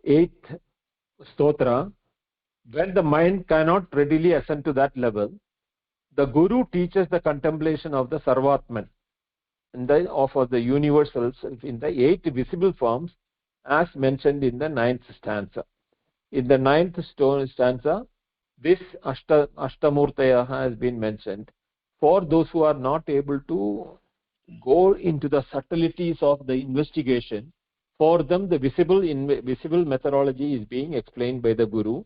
8th stotra, when the mind cannot readily assent to that level, the guru teaches the contemplation of the sarvatman, of the universals in the 8 visible forms as mentioned in the 9th stanza. In the 9th stanza, this Ashtamurtaya has been mentioned. For those who are not able to go into the subtleties of the investigation, for them the visible methodology is being explained by the Guru,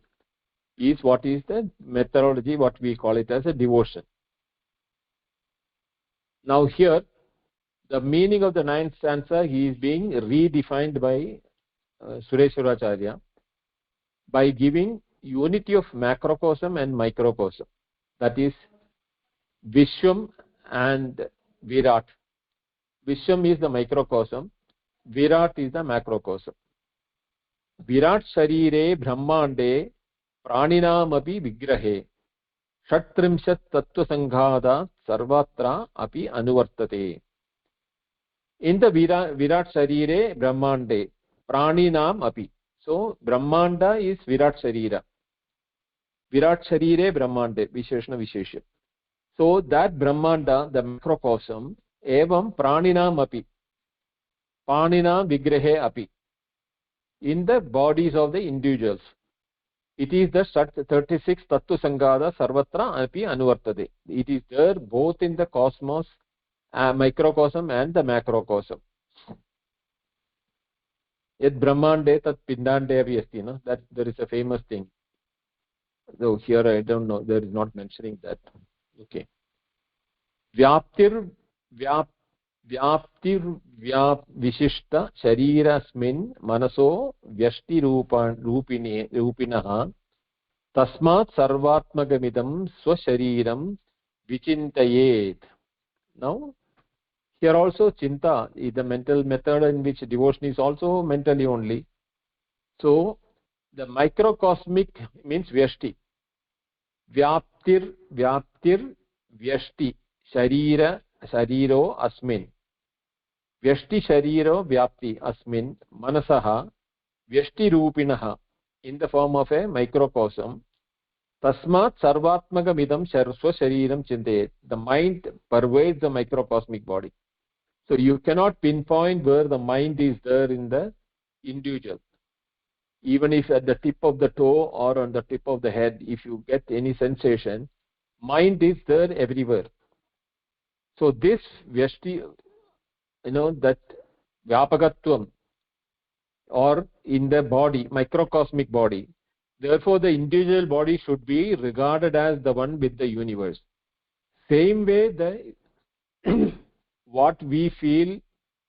is what is the methodology, what we call it as a devotion. Now here, the meaning of the 9th stanza, he is being redefined by Suresuracharya by giving unity of macrocosm and microcosm. That is Vishwam and Virat. Vishwam is the microcosm, Virat is the macrocosm. Virat Sharire Brahmande Praninamapi Vigrahe Shatrimshat Tattva Sanghada Sarvatra Api Anuvartate. In the Virat Sharire Brahmande Praninam Api. So Brahmanda is Virat Sharira. Virat Sharire Brahmande Visheshna Visheshya. So that Brahmanda, the macrocosm, evam Praninam Api. Praninam Vigrahe Api. In the bodies of the individuals. It is the 36 Tattva Sanghada Sarvatra Api Anuvartate. It is there both in the cosmos, microcosm and the macrocosm. Yet Brahmande tat Pindande api asti, no? That there is a famous thing. Though here I don't know, there is not mentioning that. Okay. Vyaptir Vishishta Sharirasmin Manaso Vyashti Rupinaha Tasmat Sarvatmagamidam Swashariram Vichintayet. Now, here also Chinta is the mental method in which devotion is also mentally only. So, the microcosmic means Vyashti. Vyaptir Vyashti Shariro Asmin. Vyashti Shariro Vyapti Asmin Manasaha Vyashti Rupinaha in the form of a microcosm. Tasmat Sarvatmaga Midam Sharaswa Shariram Chintayet. The mind pervades the microcosmic body. So you cannot pinpoint where the mind is there in the individual. Even if at the tip of the toe or on the tip of the head, if you get any sensation, mind is there everywhere. So this Vyashti, that Vyapakatvam, or in the body, microcosmic body, therefore the individual body should be regarded as the one with the universe. Same way, the what we feel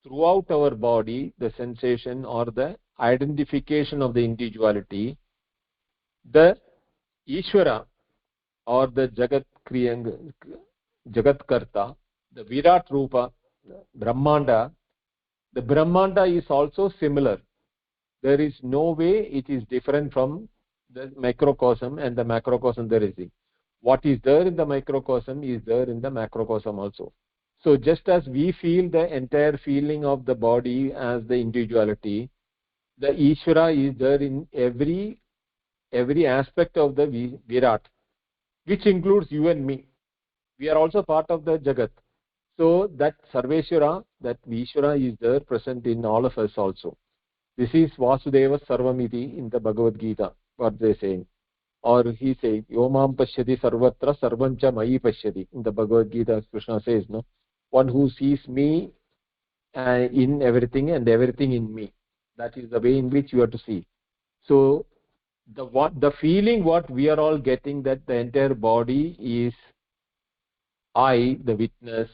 throughout our body, the sensation or the identification of the individuality, the Ishvara or the Jagatkarta, the Virat Rupa, Brahmanda, the Brahmanda is also similar. There is no way it is different from the microcosm, and the macrocosm there is. What is there in the microcosm is there in the macrocosm also. So just as we feel the entire feeling of the body as the individuality, the Ishvara is there in every aspect of the Virat, which includes you and me. We are also part of the Jagat. So that Sarveshwara, that Ishvara is there present in all of us also. This is Vasudeva Sarvamiti in the Bhagavad Gita, what they saying. Or he says, Yomam Pashyati Sarvatra Sarvancha Mayi Pashyati. In the Bhagavad Gita, Krishna says, no, one who sees me in everything and everything in me. That is the way in which you have to see. So the feeling what we are all getting, that the entire body is I, the witness,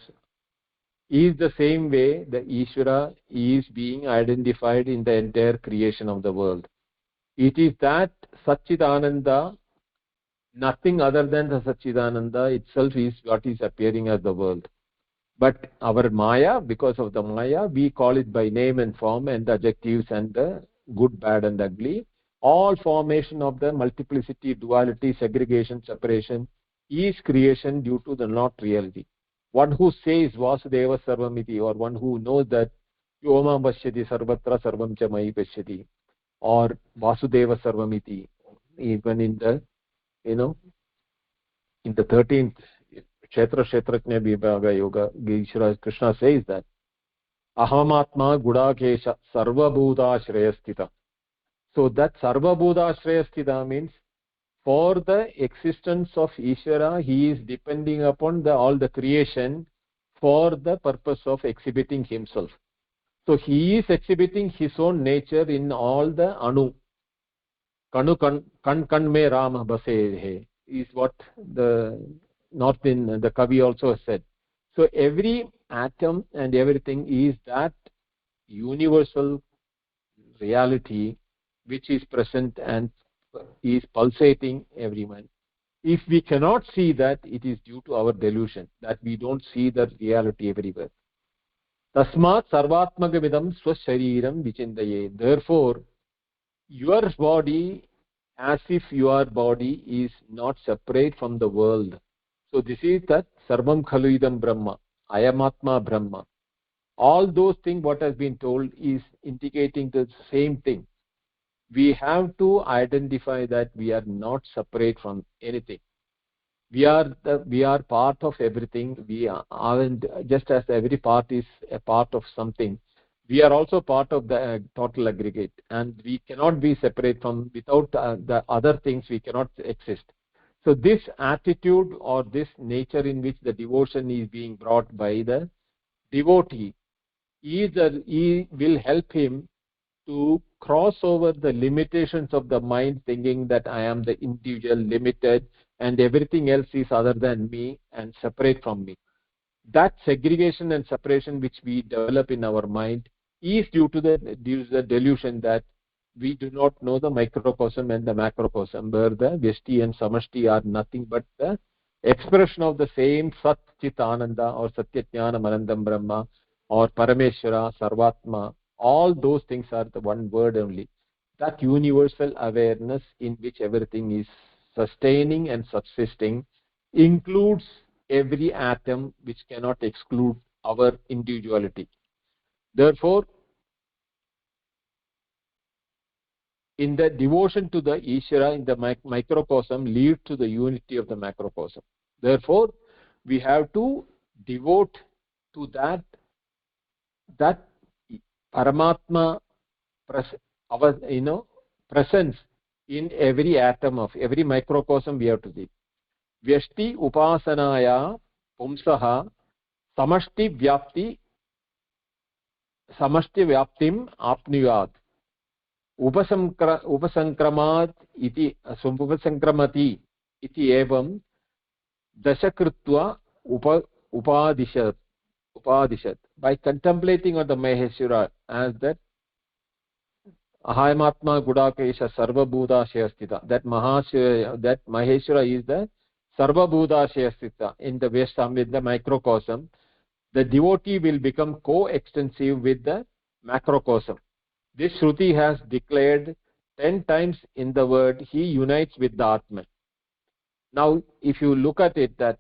is the same way the Ishvara is being identified in the entire creation of the world. It is that Satchidananda, nothing other than the Satchidananda itself is what is appearing as the world. But our Maya, because of the Maya, we call it by name and form and the adjectives and the good, bad and ugly. All formation of the multiplicity, duality, segregation, separation is creation due to the not reality. One who says Vasudeva Sarvamiti, or one who knows that Yoma Pashyati Sarvatra Sarvam Cha Mayi Pashyati, or Vasudeva Sarvamiti, even in the, in the 13th Kshetra Kshetraknya Vibhaga Yoga, Krishna says that Ahamatma Gudakesha Sarvabhuta Shreyastita. So that Sarvabhuta Shreyastita means for the existence of Ishvara, he is depending upon all the creation for the purpose of exhibiting himself. So he is exhibiting his own nature in all the anu. Kanu kan me Rama base hai is what the North in the Kavi also said. So every atom and everything is that universal reality which is present and is pulsating everyone. If we cannot see that, it is due to our delusion that we don't see the reality everywhere. Tasmat sarvatmagamidam swashariram vichindaye. Therefore, your body, as if your body is not separate from the world. So this is that sarvam khaluidam brahma, ayamatma brahma. All those things what has been told is indicating the same thing. We have to identify that we are not separate from anything. We are part of everything. We aren't, just as every part is a part of something, we are also part of the total aggregate, and we cannot be separate from, without the other things we cannot exist. So this attitude or this nature in which the devotion is being brought by the devotee he will help him to cross over the limitations of the mind, thinking that I am the individual, limited, and everything else is other than me and separate from me. That segregation and separation which we develop in our mind is due to the delusion that we do not know the microcosm and the macrocosm, where the Vyashti and Samashti are nothing but the expression of the same Sat Chit Ananda or Satyajnana Anandam Brahma or Parameshwara, Sarvatma. All those things are the one word only. That universal awareness in which everything is sustaining and subsisting includes every atom, which cannot exclude our individuality. Therefore, in the devotion to the Ishvara in the microcosm leads to the unity of the macrocosm. Therefore, we have to devote to that Paramatma our presence in every atom of every microcosm. We have to do Vyashti upasanaya pumsaha samashti vyaptim apnuyat उपसंक्रमात् इति उपसंक्रमति इति एवं दशकृत्वा upadishat. By contemplating on the Maheshwara as that Ahayamatma Gudakesha Sarvabhuta Shayastita, that Maheshwara is the Sarvabhuta Shayastita in the Vyashtam, with the microcosm. The devotee will become co-extensive with the macrocosm. This Shruti has declared 10 times in the word he unites with the Atman. Now, if you look at it, that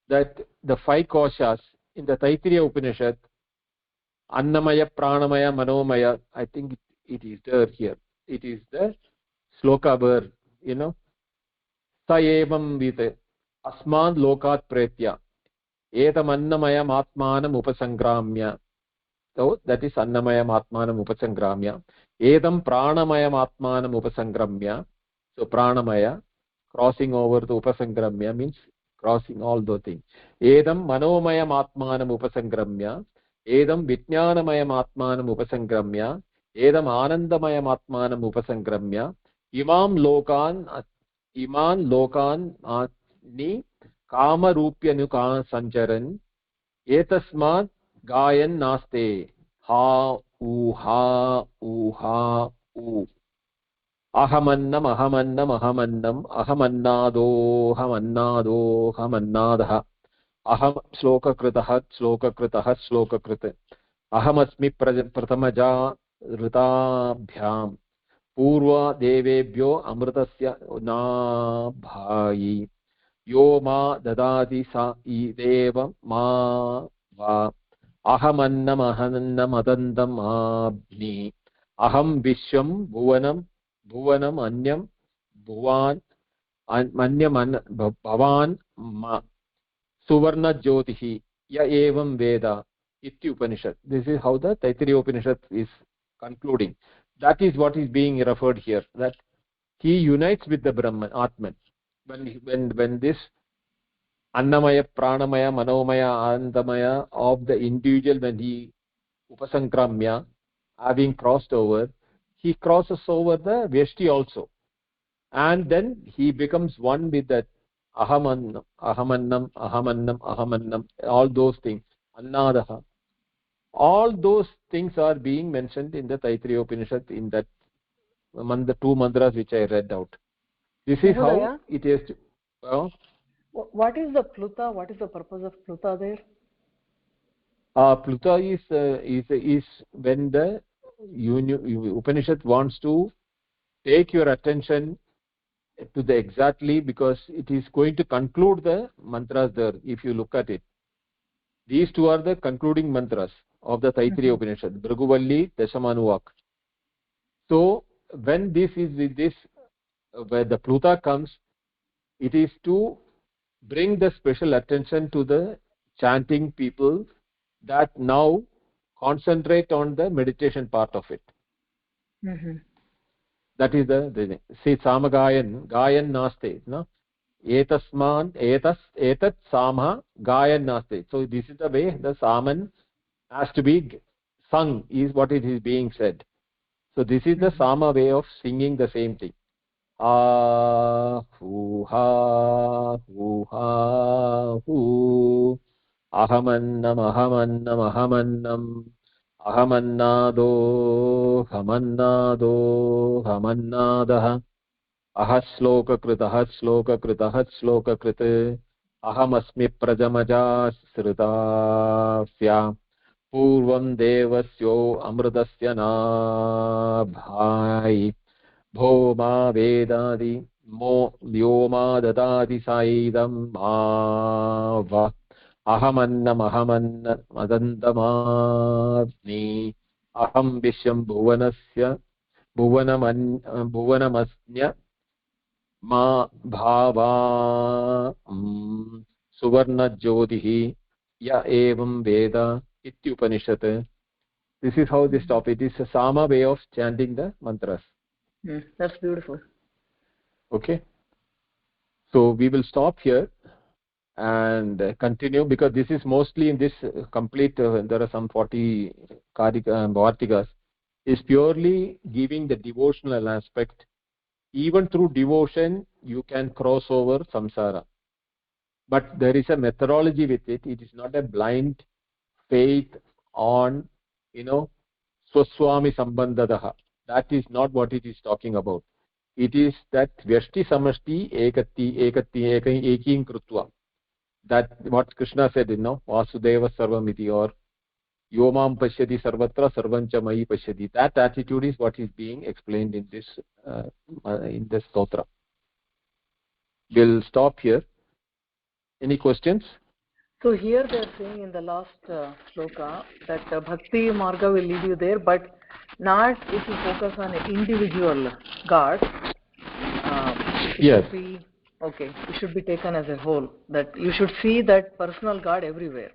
the 5 koshas in the Taittiriya Upanishad, Annamaya, Pranamaya, Manomaya, I think it is there here. It is the sloka where, Sa evam vite, Asman lokat pretya, Etam Annamaya Atmanam upasangramya. So that is Annamayam Atmanam Upasangramya. Edam Pranamayam Atmanam Upasangramya. So Pranamaya, crossing over the Upasangramya means crossing all those things. Edam Manomayam Atmanam Upasangramya. Edam Vijnanamayam Atmanam Upasangramya. Edam Anandamayam Atmanam Upasangramya. Iman Lokan Ni Kama Rupyanuka Sancharan. Etasmat Gayan naste ha u ahamannam ahamannadaha aham slokakritah ahamasmi pratamaja ritabhyam purva devebhyo amritasya nabhayi yo ma dadati sa ideva ma va ahamannam abni aham vishwam bhuvanam anyam bhuvan manyam bhavan ma suvarna jyotihi ya evam veda iti Upanishad. This is how the Taittiriya Upanishad is concluding. That is what is being referred here, that he unites with the Brahman, Atman. When this Annamaya, Pranamaya, Manomaya, Anandamaya of the individual, when he Upasankramya, having crossed over, he crosses over the Vyashti also. And then he becomes one with that Ahamannam, Ahamannam, Ahamannam, Ahamannam, all those things. Annadaha. All those things are being mentioned in the Taittiriya Upanishad in that the two mantras which I read out. This is Mahodaya, how it is. What is the Pluta? What is the purpose of Pluta there? Pluta is when the Upanishad wants to take your attention to the exactly, because it is going to conclude the mantras there. If you look at it, these two are the concluding mantras of the Taittiriya Upanishad, Bhriguvalli, Dashamanuvak. So when this is with this, where the Pluta comes, it is to bring the special attention to the chanting people, that now concentrate on the meditation part of it. That is the see Samagayan, Gayan Naste, no? Etat Samha Gayan Naste. So this is the way the Saman has to be sung, is what it is being said. So this is the Sama way of singing the same thing. Hu ha hu ha hu, ahamannam ahamannam ahamannam, ahamannado hamannado hamannadah, ahashlokakrit ahashlokakrit ahashlokakrit, ahamasmi prajamaja srutasya, पूर्वं देवस्यो अमृतस्य नाभाय भौमा वेदादि मो व्योमा ददाति साइदं माव अहमन्नमहमन्न मदन्तमाग्नि अहं विश्वं भुवनस्य भुवनमस्न्य मा भावा सुवर्णज्योतिः या एवं वेद Ityupanishad. This is how this topic is a Sama way of chanting the mantras. That's beautiful. Okay, so we will stop here and continue, because this is mostly in this complete there are some 40 Vartikas, is purely giving the devotional aspect. Even through devotion you can cross over samsara, but there is a methodology with it. It is not a blind faith on swaswami sambandadaha. That is not what it is talking about. It is that vyashti samashti eking krutva, that what Krishna said, vasudeva sarvamiti, or yomam pashyati sarvatra sarvancha mayi pashyati. That attitude is what is being explained in this stotra. We'll stop here. Any questions? So here they are saying in the last shloka that bhakti marga will lead you there, but not if you focus on an individual god. Yes. It should be taken as a whole. That you should see that personal god everywhere.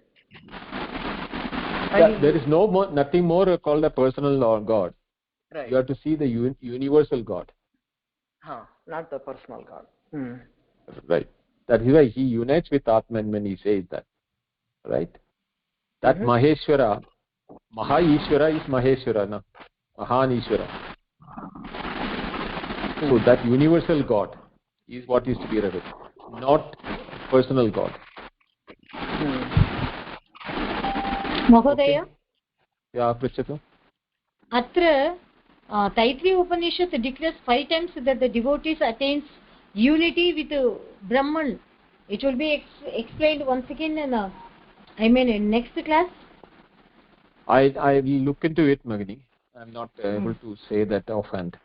There is nothing more called a personal god. Right. You have to see the universal god. Not the personal god. Right. That is why he unites with Atman when he says that. Right. That Maheshwara, Maha Ishwara is Maheshwara, na? Mahan Ishwara. So that universal god is what is to be read, not personal god. Mahodaya? Yeah, Prichatu. Atra Taittiriya Upanishad declares 5 times that the devotees attains unity with Brahman. It will be explained once again in next class. I will look into it, Magni. I'm not able to say that offhand.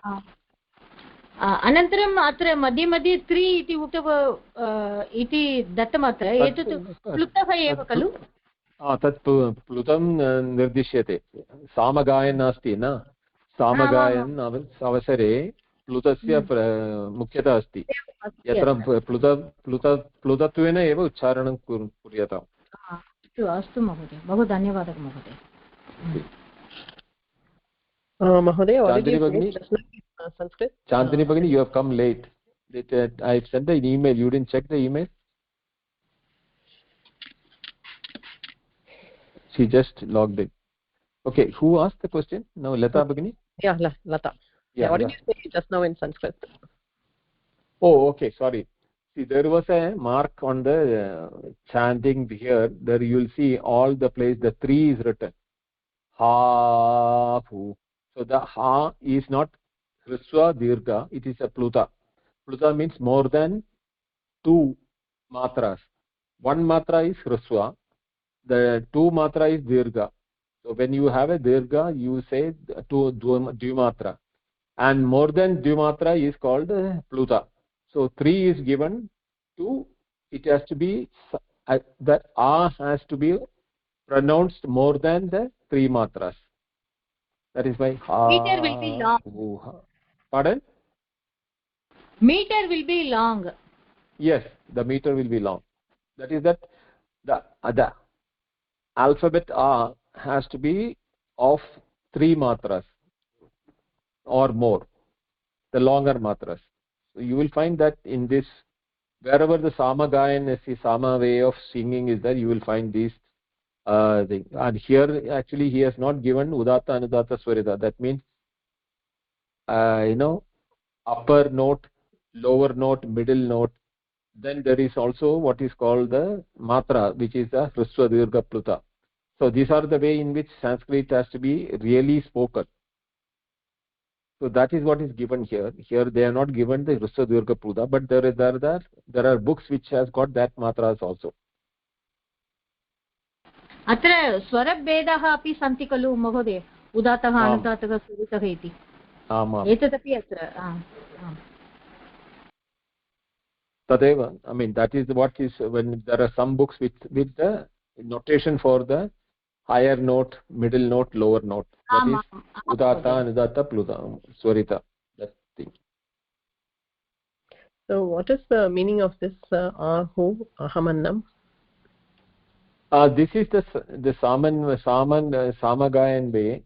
अनन्तरम् अत्र मध्ये मध्ये 3 इति इति दत्तमत्र एतत् प्लुतः एव खलु? तत् प्लुतं निर्दिश्यते. सामगायन् नास्ति न, सामगायन् अवसरे प्लुतस्य मुख्यता अस्ति. यत्र प्लुतत्वेन एव उच्चारणं कुर्यताम्. अस्तु अस्तु महोदय, बहु धन्यवादः महोदय. Mahoday, what did Chandini you say Bhagini, just now in Sanskrit? Chandini Bhagini, you have come late. I sent an email. You didn't check the email? She just logged in. Okay, who asked the question? No, Lata Bhagini? Yeah, Lata. Yeah, what did you say just now in Sanskrit? Oh, okay, sorry. See, there was a mark on the chanting here. There you will see all the place, the 3 is written. Ha, hu. So the ha is not Hriswa Dirgha, it is a Pluta. Pluta means more than 2 matras. 1 matra is Hriswa, the 2 matra is Dirgha. So when you have a Dirgha, you say Dvimatra. And more than Dvimatra is called Pluta. So 3 is given to, it has to be, that A has to be pronounced more than the 3 matras. That is why Meter will be long. Pardon? Meter will be long. Yes, the meter will be long. That is that the alphabet A has to be of 3 matras or more, the longer matras. So you will find that in this, wherever the Sama Gayan is, the Sama way of singing is there, you will find these things. And here actually he has not given Udatta Anudatta Swarita. That means upper note, lower note, middle note. Then there is also what is called the matra, which is the Hriswa Dirgha Pluta. So these are the way in which Sanskrit has to be really spoken. So that is what is given here. Here they are not given the Hriswa Dirgha Pluta, but there are books which has got that matras also. अत्र स्वरभेदाः अपि सन्ति खलु महोदय, उदात्तः अनुदात्तः स्वरितः इति, एतदपि अत्र Tadeva, I mean, that is what is when there are some books with the notation for the higher note, middle note, lower note. That is Udatta, Anudatta, Pluta, Swarita. That thing. So what is the meaning of this ahu, ahamannam? This is the Samagayan way.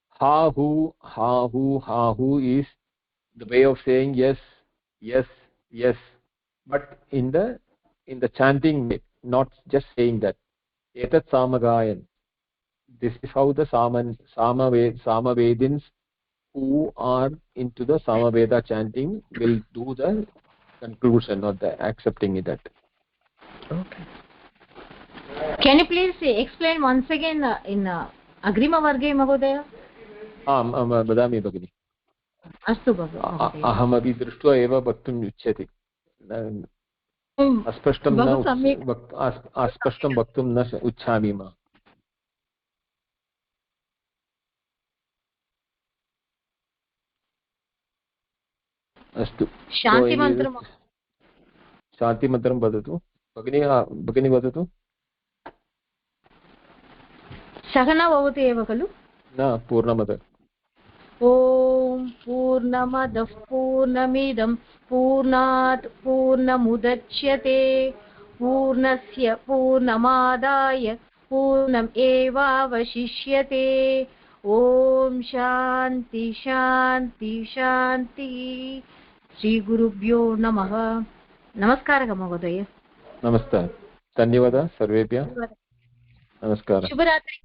Ha hu, ha hu, ha hu is the way of saying yes, yes, yes. But in the chanting way, not just saying that. Etat Samagayan. This is how the Samavedins who are into the Samaveda chanting will do the conclusion or the accepting that. Okay. Can you please explain once again in Agrima Varge Mahodaya? वदामि भगिनि. अस्तु भगिनि. अहमपि दृष्ट्वा एव वक्तुम् इच्छति. अस्पष्टं वक्तुं न इच्छामि. अस्तु, शान्तिमन्त्रं वदतु भगिनी वदतु. सहना भवति एव खलु? न, पूर्णमद. ॐ पूर्णमदः पूर्णमिदं पूर्णात् पूर्णमुदच्यते पूर्णस्य पूर्णमादाय पूर्णम् एवावशिष्यते. ॐ शान्ति शान्ति शान्तिः. श्रीगुरुभ्यो नमः. नमस्कारः महोदय. नमस्ते, धन्यवादः सर्वेभ्यः. नमस्कारः. शुभरात्रि.